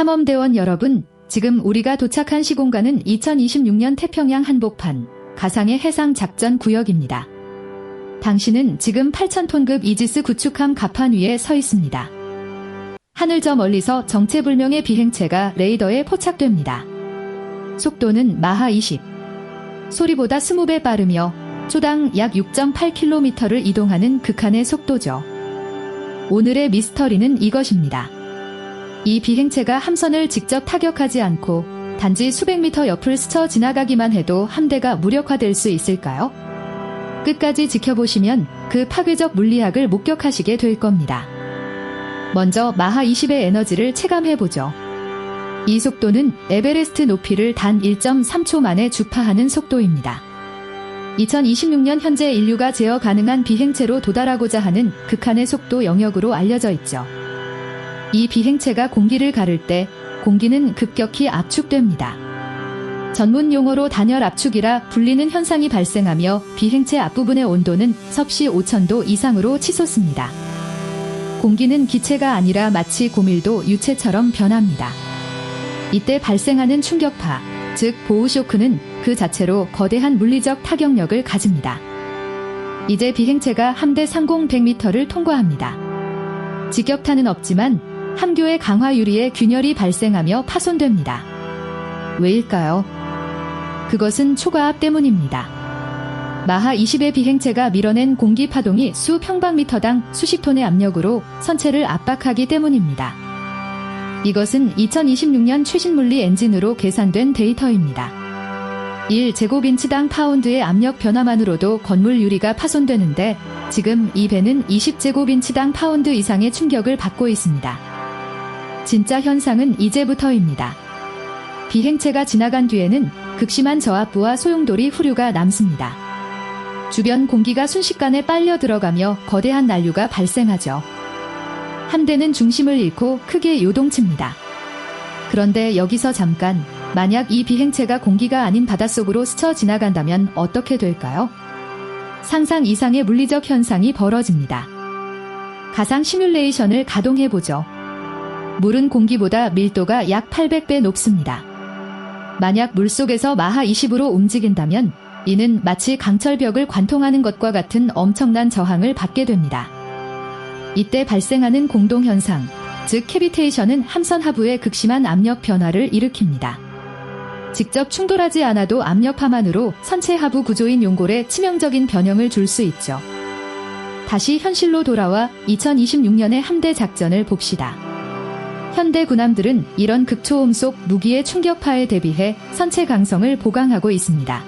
탐험대원 여러분, 지금 우리가 도착한 시공간은 2026년 태평양 한복판 가상의 해상 작전 구역입니다. 당신은 지금 8,000톤급 이지스 구축함 갑판 위에 서 있습니다. 하늘 저 멀리서 정체불명의 비행체가 레이더에 포착됩니다. 속도는 마하 20. 소리보다 20배 빠르며 초당 약 6.8km를 이동하는 극한의 속도죠. 오늘의 미스터리는 이것입니다. 이 비행체가 함선을 직접 타격하지 않고 단지 수백 미터 옆을 스쳐 지나가기만 해도 함대가 무력화될 수 있을까요? 끝까지 지켜보시면 그 파괴적 물리학을 목격하시게 될 겁니다. 먼저 마하 20의 에너지를 체감해보죠. 이 속도는 에베레스트 높이를 단 1.3초 만에 주파하는 속도입니다. 2026년 현재 인류가 제어 가능한 비행체로 도달하고자 하는 극한의 속도 영역으로 알려져 있죠. 이 비행체가 공기를 가를 때 공기는 급격히 압축됩니다. 전문 용어로 단열 압축이라 불리는 현상이 발생하며 비행체 앞부분의 온도는 섭씨 5,000도 이상으로 치솟습니다. 공기는 기체가 아니라 마치 고밀도 유체처럼 변합니다. 이때 발생하는 충격파, 즉 보호쇼크는 그 자체로 거대한 물리적 타격력을 가집니다. 이제 비행체가 함대 상공 100m를 통과합니다. 직격탄은 없지만 함교의 강화 유리에 균열이 발생하며 파손됩니다. 왜일까요? 그것은 초과압 때문입니다. 마하 20의 비행체가 밀어낸 공기 파동이 수 평방미터당 수십 톤의 압력으로 선체를 압박하기 때문입니다. 이것은 2026년 최신 물리 엔진으로 계산된 데이터입니다. 1제곱인치당 파운드의 압력 변화만으로도 건물 유리가 파손되는데 지금 이 배는 20제곱인치당 파운드 이상의 충격을 받고 있습니다. 진짜 현상은 이제부터입니다. 비행체가 지나간 뒤에는 극심한 저압부와 소용돌이 후류가 남습니다. 주변 공기가 순식간에 빨려 들어가며 거대한 난류가 발생하죠. 함대는 중심을 잃고 크게 요동칩니다. 그런데 여기서 잠깐, 만약 이 비행체가 공기가 아닌 바닷속으로 스쳐 지나간다면 어떻게 될까요? 상상 이상의 물리적 현상이 벌어집니다. 가상 시뮬레이션을 가동해보죠. 물은 공기보다 밀도가 약 800배 높습니다. 만약 물속에서 마하 20으로 움직인다면 이는 마치 강철벽을 관통하는 것과 같은 엄청난 저항을 받게 됩니다. 이때 발생하는 공동현상, 즉 캐비테이션은 함선 하부의 극심한 압력 변화를 일으킵니다. 직접 충돌하지 않아도 압력파만으로 선체 하부 구조인 용골에 치명적인 변형을 줄 수 있죠. 다시 현실로 돌아와 2026년의 함대 작전을 봅시다. 현대 군함들은 이런 극초음 속 무기의 충격파에 대비해 선체 강성을 보강하고 있습니다.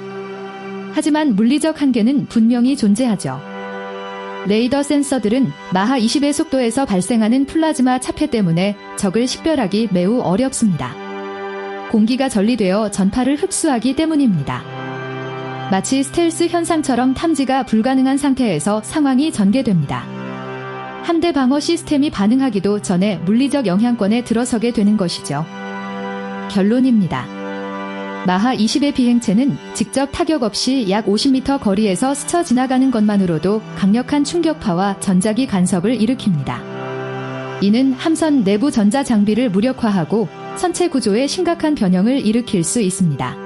하지만 물리적 한계는 분명히 존재하죠. 레이더 센서들은 마하 20의 속도에서 발생하는 플라즈마 차폐 때문에 적을 식별하기 매우 어렵습니다. 공기가 전리되어 전파를 흡수하기 때문입니다. 마치 스텔스 현상처럼 탐지가 불가능한 상태에서 상황이 전개됩니다. 함대 방어 시스템이 반응하기도 전에 물리적 영향권에 들어서게 되는 것이죠. 결론입니다. 마하 20의 비행체는 직접 타격 없이 약 50m 거리에서 스쳐 지나가는 것만으로도 강력한 충격파와 전자기 간섭을 일으킵니다. 이는 함선 내부 전자 장비를 무력화하고 선체 구조에 심각한 변형을 일으킬 수 있습니다.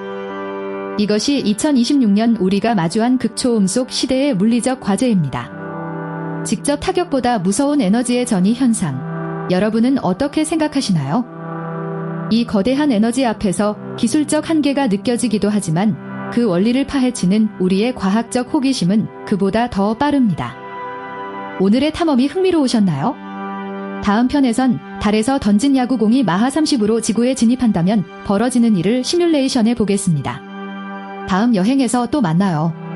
이것이 2026년 우리가 마주한 극초음 속 시대의 물리적 과제입니다. 직접 타격보다 무서운 에너지의 전이 현상, 여러분은 어떻게 생각하시나요? 이 거대한 에너지 앞에서 기술적 한계가 느껴지기도 하지만 그 원리를 파헤치는 우리의 과학적 호기심은 그보다 더 빠릅니다. 오늘의 탐험이 흥미로우셨나요? 다음 편에선 달에서 던진 야구공이 마하 30으로 지구에 진입한다면 벌어지는 일을 시뮬레이션해 보겠습니다. 다음 여행에서 또 만나요.